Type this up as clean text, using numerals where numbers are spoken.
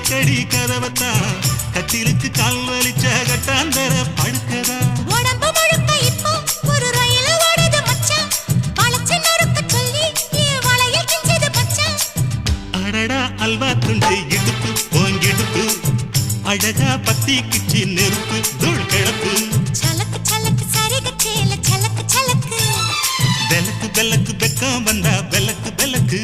கடி கதவத்தான் கட்டிலுக்கு கால் வலிச்ச கட்டாந்தர படுக்கதா உடம்பு முழுக்க இப்போ ஒரு ரயில் ஓடுது மச்சான் வளைச்சு நறுக்க சொல்லி வளையல் கிஞ்சது மச்சான் அடடா அல்வா துண்டு இடுப்பு போங்கிடுப்பு அழகா பத்தி கிச்சி நெருப்பு தூள் கிளப்பு சலக்கு சலக்கு சரிக சேல சலக்கு சலக்கு பெலக்கு பெலக்கு பெக்கம் வந்தா பெலக்கு பெலக்கு